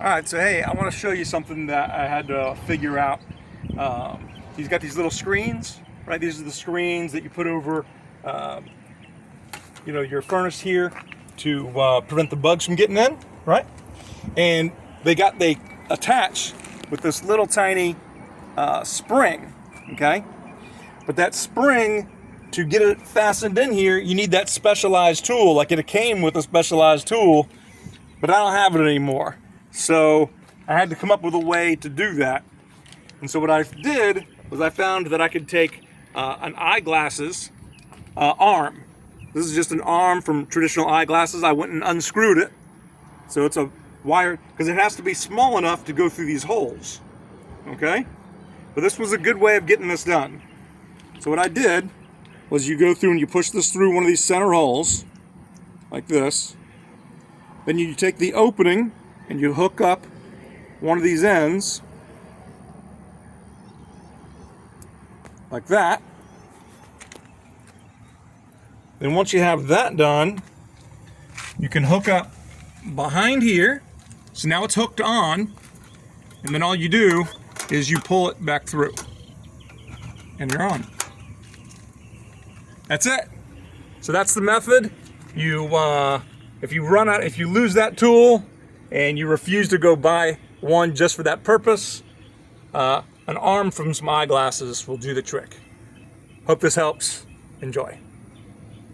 Alright, so hey, I want to show you something that I had to figure out. He's got these little screens, right? These are the screens that you put over your furnace here to prevent the bugs from getting in, right? And they attach with this little tiny spring, okay? But that spring, to get it fastened in here, you need that specialized tool. Like it came with a specialized tool, but I don't have it anymore. So I had to come up with a way to do that. And so what I did was I found that I could take an eyeglasses arm. This is just an arm from traditional eyeglasses. I went and unscrewed it. So it's a wire, because it has to be small enough to go through these holes. Okay? But this was a good way of getting this done. So what I did was you go through and you push this through one of these center holes, like this. Then you take the opening and you hook up one of these ends, like that. Then once you have that done, you can hook up behind here. So now it's hooked on, and then all you do is you pull it back through, and you're on. That's it. So that's the method. If you lose that tool and you refuse to go buy one just for that purpose, an arm from some eyeglasses will do the trick. Hope this helps. Enjoy.